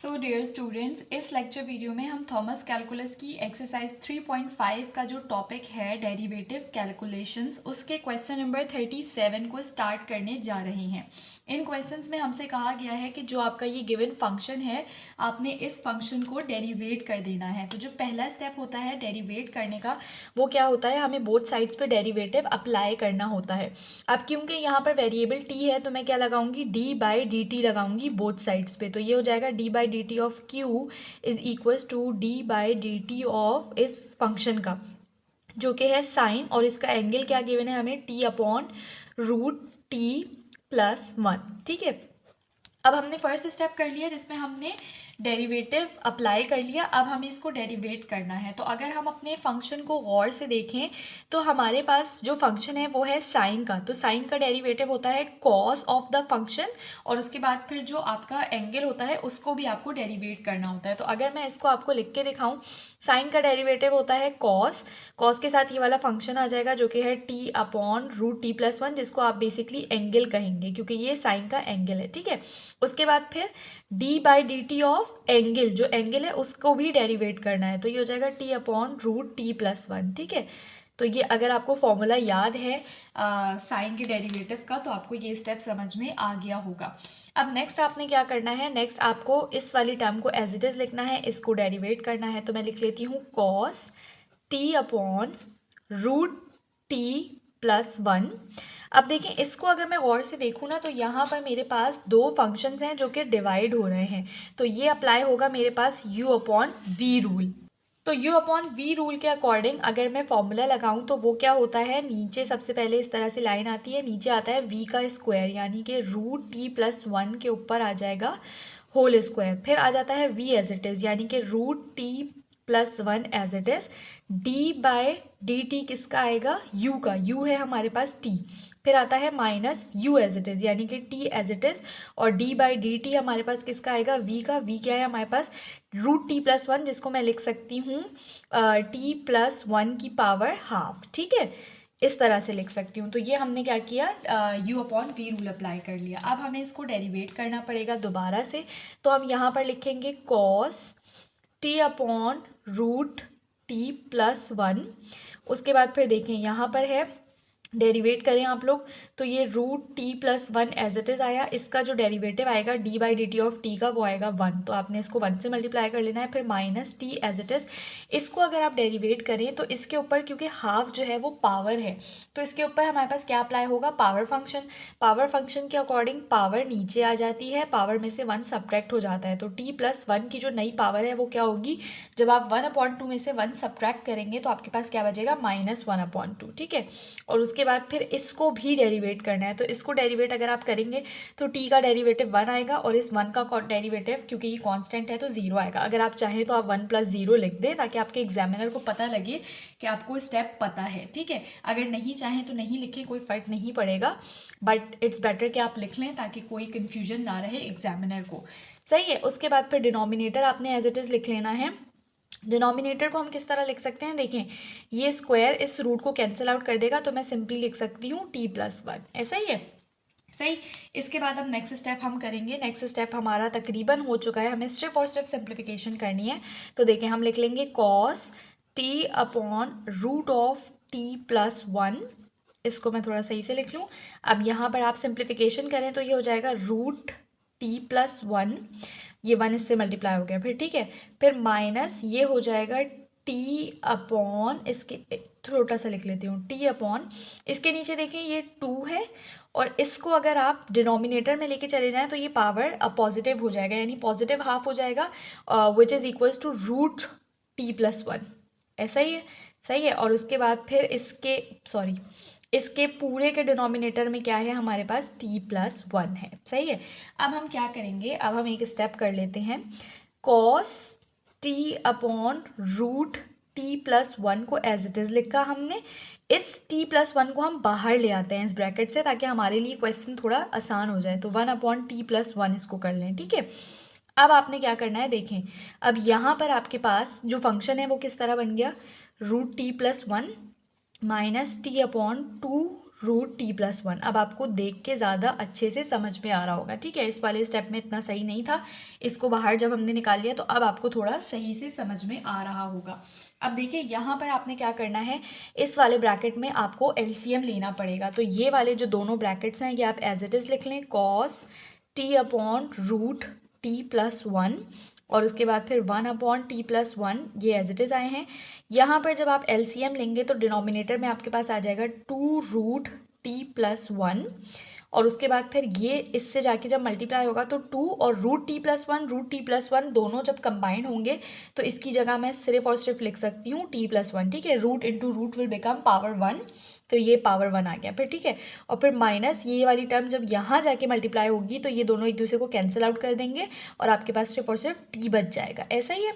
So dear students, इस lecture video में हम थॉमस कैलकुलस की एक्सरसाइज 3.5 का जो टॉपिक है डेरिवेटिव कैलकुलेशंस, उसके क्वेश्चन नंबर 37 को स्टार्ट करने जा रहे हैं। इन क्वेश्चंस में हमसे कहा गया है कि जो आपका ये गिवन फंक्शन है, आपने इस फंक्शन को डेरिवेट कर देना है। तो जो पहला स्टेप होता है डेरिवेट करने का, वो क्या होता है, हमें बोथ साइड्स पे डेरिवेटिव अप्लाई करना होता है। अब क्योंकि यहाँ पर वेरिएबल t है तो मैं क्या लगाऊंगी, d/dt लगाऊंगी बोथ साइड्स पे। तो ये हो जाएगा d/dt of q is equals to d/dt of इस फंक्शन का, जो कि है साइन, और इसका एंगल क्या गिवन है हमें, t/√t+1। ठीक है, अब हमने फर्स्ट स्टेप कर लिया जिसमें हमने डेरिवेटिव अप्लाई कर लिया। अब हमें इसको डेरिवेट करना है। तो अगर हम अपने फंक्शन को गौर से देखें तो हमारे पास जो फंक्शन है वो है साइन का। तो साइन का डेरिवेटिव होता है कॉस ऑफ द फंक्शन, और उसके बाद फिर जो आपका एंगल होता है उसको भी आपको डेरिवेट करना होता है। तो अगर मैं इसको आपको लिख के दिखाऊं, साइन का डेरिवेटिव होता है कॉस, कॉस के साथ ये वाला फंक्शन आ जाएगा जो कि है t/√t+1, जिसको आप बेसिकली एंगल कहेंगे क्योंकि ये साइन का एंगल है। ठीक है, उसके बाद फिर d/dt ऑफ एंगल, जो एंगल है उसको भी डेरिवेट करना है। तो ये हो जाएगा t/√t+1। ठीक है, तो ये अगर आपको फॉर्मूला याद है साइन के डेरिवेटिव का, तो आपको ये स्टेप समझ में आ गया होगा। अब नेक्स्ट आपने क्या करना है, नेक्स्ट आपको इस वाली टर्म को एज इट इज लिखना है, इसको डेरिवेट करना है। तो मैं लिख लेती हूँ cos t/√t+1। अब देखें, इसको अगर मैं गौर से देखूँ ना, तो यहाँ पर मेरे पास दो फंक्शंस हैं जो कि डिवाइड हो रहे हैं। तो ये अप्लाई होगा मेरे पास u/v रूल। तो u/v रूल के अकॉर्डिंग अगर मैं फॉर्मूला लगाऊं तो वो क्या होता है, नीचे सबसे पहले इस तरह से लाइन आती है, नीचे आता है v का स्क्वायर, यानी कि √t+1 के ऊपर आ जाएगा होल स्क्वायर, फिर आ जाता है v एज इट इज़, यानी कि √t+1 as it is, d/dt किसका आएगा, u का, u है हमारे पास t, फिर आता है minus u as it is, यानी कि t एज इट इज़, और d/dt हमारे पास किसका आएगा, v का, v क्या है हमारे पास, √t+1, जिसको मैं लिख सकती हूँ t+1 की पावर हाफ। ठीक है, इस तरह से लिख सकती हूँ। तो ये हमने क्या किया, u/v रूल अप्लाई कर लिया। अब हमें इसको डेरिवेट करना पड़ेगा दोबारा से। तो हम यहाँ पर लिखेंगे cos t/√t+1। उसके बाद फिर देखें यहाँ पर है, डेरिवेट करें आप लोग, तो ये √t+1 एज इट इज़ आया, इसका जो डेरिवेटिव आएगा d/dt ऑफ t का, वो आएगा 1। तो आपने इसको 1 से मल्टीप्लाई कर लेना है, फिर minus t as it is. इसको अगर आप डेरिवेट करें तो इसके ऊपर, क्योंकि हाफ जो है वो पावर है, तो इसके ऊपर हमारे पास क्या अप्लाई होगा, पावर फंक्शन। पावर फंक्शन के अकॉर्डिंग पावर नीचे आ जाती है, पावर में से 1 सब्ट्रैक्ट हो जाता है। तो t+1 की जो नई पावर है वो क्या होगी, जब आप 1/2 में से 1 सब्ट्रैक्ट करेंगे तो आपके पास क्या बचेगा, -1/2। ठीक है, और उसके बाद फिर इसको भी डेरिवेट करना है। तो इसको डेरिवेट अगर आप करेंगे तो t का डेरिवेटिव 1 आएगा, और इस 1 का डेरिवेटिव, क्योंकि ये कांस्टेंट है, तो 0 आएगा। अगर आप चाहें तो आप 1 + 0 लिख दें, ताकि आपके एग्जामिनर को पता लगे कि आपको स्टेप पता है। ठीक है, अगर नहीं चाहें तो नहीं लिखें, कोई फ़र्क नहीं पड़ेगा, बट इट्स बेटर कि आप लिख लें ताकि कोई कन्फ्यूजन ना रहे एग्जामिनर को। सही है, उसके बाद फिर डिनोमिनेटर आपने एज इट इज़ लिख लेना है। डिनोमिनेटर को हम किस तरह लिख सकते हैं, देखें, ये स्क्वायर इस रूट को कैंसिल आउट कर देगा, तो मैं सिंपली लिख सकती हूँ t+1। ऐसा ही है, सही। इसके बाद अब नेक्स्ट स्टेप हम करेंगे। नेक्स्ट स्टेप हमारा तकरीबन हो चुका है, हमें सिर्फ और सिर्फ सिंप्लीफिकेशन करनी है। तो देखें, हम लिख लेंगे cos t/√t+1। इसको मैं थोड़ा सही से लिख लूँ। अब यहाँ पर आप सिंप्लीफिकेशन करें तो ये हो जाएगा √t+1, ये 1 इससे मल्टीप्लाई हो गया, फिर ठीक है, फिर माइनस ये हो जाएगा t/, इसके छोटा सा लिख लेती हूँ, t/, इसके नीचे देखें ये 2 है, और इसको अगर आप डिनोमिनेटर में लेके चले जाएं तो ये पावर पॉजिटिव हो जाएगा, यानी पॉजिटिव हाफ हो जाएगा, which is equals to √t+1। ऐसा ही है, सही है। और उसके बाद फिर इसके पूरे के डिनोमिनेटर में क्या है, हमारे पास t+1 है। सही है, अब हम क्या करेंगे, अब हम एक स्टेप कर लेते हैं। cos t/√t+1 को एज इट इज़ लिखा हमने, इस t+1 को हम बाहर ले आते हैं इस ब्रैकेट से, ताकि हमारे लिए क्वेश्चन थोड़ा आसान हो जाए। तो 1/t+1 इसको कर लें। ठीक है, अब आपने क्या करना है, देखें, अब यहाँ पर आपके पास जो फंक्शन है वो किस तरह बन गया, √t+1 -t/2 root T plus one. अब आपको देख के ज़्यादा अच्छे से समझ में आ रहा होगा, ठीक है। इस वाले स्टेप में इतना सही नहीं था, इसको बाहर जब हमने निकाल लिया तो अब आपको थोड़ा सही से समझ में आ रहा होगा। अब देखिए यहाँ पर आपने क्या करना है, इस वाले ब्रैकेट में आपको एलसीएम लेना पड़ेगा। तो ये वाले जो दोनों ब्रैकेट्स हैं ये आप एज इट इज़ लिख लें, cos T upon root T plus one, और उसके बाद फिर 1/t+1, ये एज इट इज़ आए हैं। यहाँ पर जब आप एलसीएम लेंगे तो डिनोमिनेटर में आपके पास आ जाएगा 2√t+1, और उसके बाद फिर ये इससे जाके जब मल्टीप्लाई होगा तो 2 और √t+1 दोनों जब कंबाइंड होंगे तो इसकी जगह मैं सिर्फ और सिर्फ लिख सकती हूँ t+1, ठीक है। Root into root will become power 1, तो ये पावर 1 आ गया फिर, ठीक है। और फिर माइनस ये वाली टर्म जब यहाँ जाके मल्टीप्लाई होगी तो ये दोनों एक दूसरे को कैंसिल आउट कर देंगे और आपके पास सिर्फ और सिर्फ t बच जाएगा। ऐसा ही है,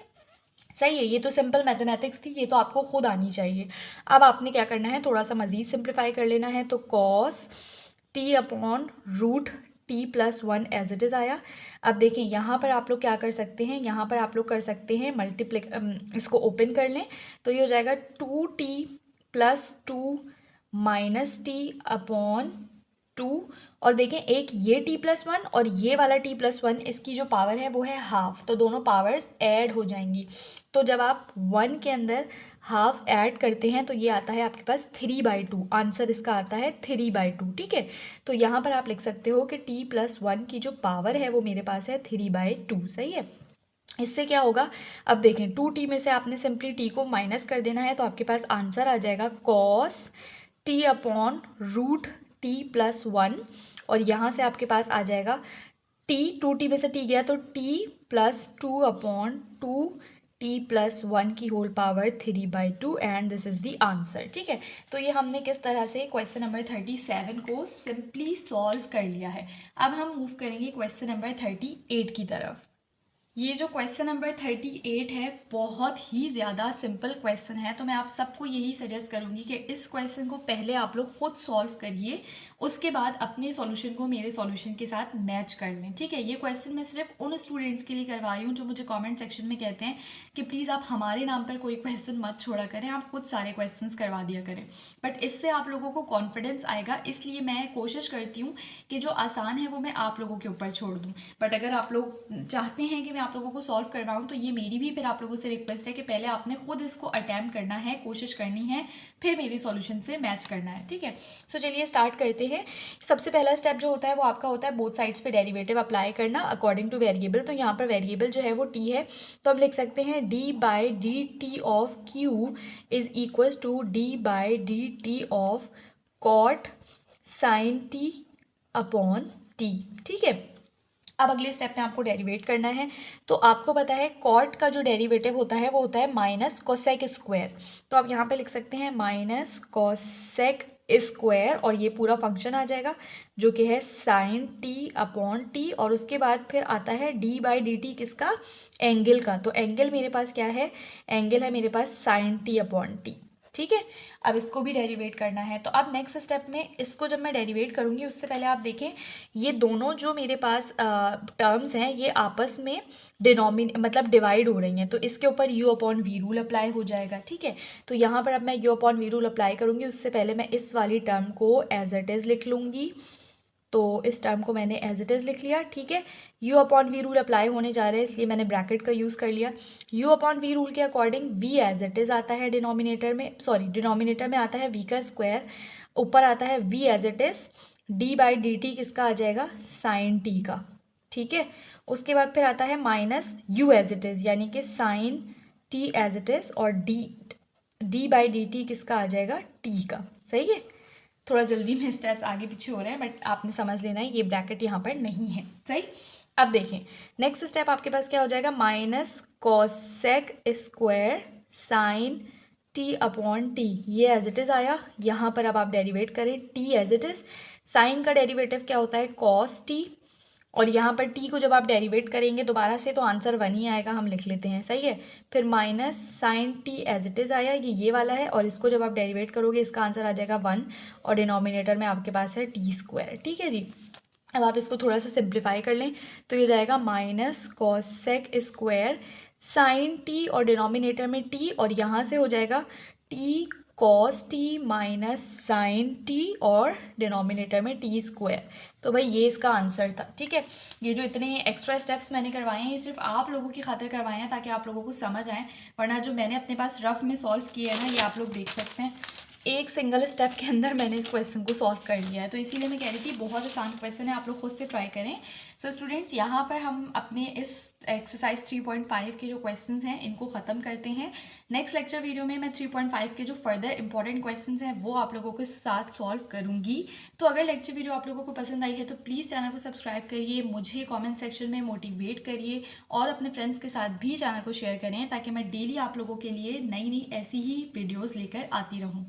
सही है। ये तो सिंपल मैथमेटिक्स थी, ये तो आपको खुद आनी चाहिए। अब आपने क्या करना है, थोड़ा सा मज़ीद सिंप्लीफाई कर लेना है। तो cos T upon root t+1 as it is आया। अब देखें यहाँ पर आप लोग क्या कर सकते हैं, यहाँ पर आप लोग कर सकते हैं इसको ओपन कर लें तो ये हो जाएगा 2t+2 -t अपॉन 2, और देखें एक ये t+1 और ये वाला t+1, इसकी जो पावर है वो है हाफ, तो दोनों पावर्स ऐड हो जाएंगी। तो जब आप 1 के अंदर हाफ ऐड करते हैं तो ये आता है आपके पास 3/2, आंसर इसका आता है 3/2, ठीक है। तो यहाँ पर आप लिख सकते हो कि t+1 की जो पावर है वो मेरे पास है 3/2, सही है। इससे क्या होगा, अब देखें 2t में से आपने सिंपली t को माइनस कर देना है तो आपके पास आंसर आ जाएगा cos t upon root t+1, और यहाँ से आपके पास आ जाएगा t, 2t में से t गया तो t+2 अपॉन 2t+1 की whole power 3/2, and this is the answer, ठीक है। तो ये हमने किस तरह से क्वेश्चन नंबर 37 को सिंपली सॉल्व कर लिया है। अब हम मूव करेंगे क्वेश्चन नंबर 38 की तरफ। ये जो क्वेश्चन नंबर 38 है बहुत ही ज़्यादा सिंपल क्वेश्चन है, तो मैं आप सबको यही सजेस्ट करूँगी कि इस क्वेश्चन को पहले आप लोग खुद सॉल्व करिए, उसके बाद अपने सॉल्यूशन को मेरे सॉल्यूशन के साथ मैच कर लें, ठीक है। ये क्वेश्चन मैं सिर्फ उन स्टूडेंट्स के लिए करवा रही हूँ जो मुझे कमेंट सेक्शन में कहते हैं कि प्लीज़ आप हमारे नाम पर कोई क्वेश्चन मत छोड़ा करें, आप खुद सारे क्वेश्चन करवा दिया करें। बट इससे आप लोगों को कॉन्फिडेंस आएगा, इसलिए मैं कोशिश करती हूँ कि जो आसान है वो मैं आप लोगों के ऊपर छोड़ दूँ। बट अगर आप लोग चाहते हैं कि मैं आप लोगों को सॉल्व करवाऊँ तो ये मेरी भी फिर आप लोगों से रिक्वेस्ट है कि पहले आपने खुद इसको अटैम्प्ट करना है, कोशिश करनी है, फिर मेरे सॉल्यूशन से मैच करना है, ठीक है। सो चलिए स्टार्ट करते हैं। सबसे पहला स्टेप जो होता है वो आपका होता है बोथ साइड्स पे डेरिवेटिव अप्लाई करना अकॉर्डिंग टू वेरिएबल। तो यहाँ पर वेरिएबल जो है वो t है, तो हम लिख सकते हैं d/dt of q is equal to d/dt of cot sine t upon t, ठीक है। अब अगले स्टेप में आपको डेरिवेट करना है, तो आपको पता है कॉट का जो डेरिवेटिव होता है वो होता है माइनस कोसेक स्क्वायर, तो आप यहाँ पे लिख सकते हैं माइनस कोसेक स्क्वायर, और ये पूरा फंक्शन आ जाएगा जो कि है साइन t अपॉन t, और उसके बाद फिर आता है d/dt किसका, एंगल का। तो एंगल मेरे पास क्या है, एंगल है मेरे पास साइन t अपॉन t, ठीक है। अब इसको भी डेरिवेट करना है, तो अब नेक्स्ट स्टेप में इसको जब मैं डेरिवेट करूँगी उससे पहले आप देखें ये दोनों जो मेरे पास टर्म्स हैं ये आपस में मतलब डिवाइड हो रही हैं, तो इसके ऊपर u upon v rule apply हो जाएगा, ठीक है। तो यहाँ पर अब मैं u upon v rule apply करूँगी, उससे पहले मैं इस वाली टर्म को एज इट इज़ लिख लूँगी। तो इस टर्म को मैंने एज इट इज़ लिख लिया, ठीक है। u upon v rule apply होने जा रहा है इसलिए मैंने ब्रैकेट का यूज़ कर लिया। u अपॉन वी रूल के according v as it is आता है डिनोमिनेटर में आता है v का स्क्वायर, ऊपर आता है v as it is, d/dt किसका आ जाएगा, साइन t का, ठीक है। उसके बाद फिर आता है minus u as it is, यानी कि sine t as it is, और d/dt किसका आ जाएगा, t का, सही है। थोड़ा जल्दी में स्टेप्स आगे पीछे हो रहे हैं बट आपने समझ लेना है ये ब्रैकेट यहाँ पर नहीं है, सही। अब देखें नेक्स्ट स्टेप आपके पास क्या हो जाएगा, minus cosec square sine t upon t, ये एज इट इज़ आया। यहाँ पर अब आप डेरिवेट करें t as it is, sine का डेरिवेटिव क्या होता है, कॉस t, और यहाँ पर t को जब आप डेरिवेट करेंगे दोबारा से तो आंसर 1 ही आएगा, हम लिख लेते हैं, सही है। फिर minus sine t as it is आया, ये वाला है, और इसको जब आप डेरिवेट करोगे इसका आंसर आ जाएगा 1, और डिनोमिनेटर में आपके पास है t², ठीक है जी। अब आप इसको थोड़ा सा सिंप्लीफाई कर लें तो ये जाएगा minus cosec square sine t, और डिनोमिनेटर में t, और यहाँ से हो जाएगा t cos t minus sine t और डिनोमिनेटर में टी स्क्वायर। तो भाई ये इसका आंसर था। ठीक है, ये जो इतने एक्स्ट्रा स्टेप्स मैंने करवाए हैं ये सिर्फ आप लोगों की खातिर करवाए हैं ताकि आप लोगों को समझ आए, वरना जो मैंने अपने पास रफ में सॉल्व किया है ना ये आप लोग देख सकते हैं, एक सिंगल स्टेप के अंदर मैंने इस क्वेश्चन को सॉल्व कर लिया है। तो इसीलिए मैं कह रही थी बहुत आसान क्वेश्चन है, आप लोग खुद से ट्राई करें। सो स्टूडेंट्स यहाँ पर हम अपने इस एक्सरसाइज 3.5 के जो क्वेश्चंस हैं इनको ख़त्म करते हैं। नेक्स्ट लेक्चर वीडियो में मैं 3.5 के जो फर्दर इंपॉर्टेंट क्वेश्चंस हैं वो आप लोगों के साथ सॉल्व करूँगी। तो अगर लेक्चर वीडियो आप लोगों को पसंद आई है तो प्लीज़ चैनल को सब्सक्राइब करिए, मुझे कॉमेंट सेक्शन में मोटिवेट करिए और अपने फ्रेंड्स के साथ भी चैनल को शेयर करें ताकि मैं डेली आप लोगों के लिए नई नई ऐसी ही वीडियोज़ लेकर आती रहूँ।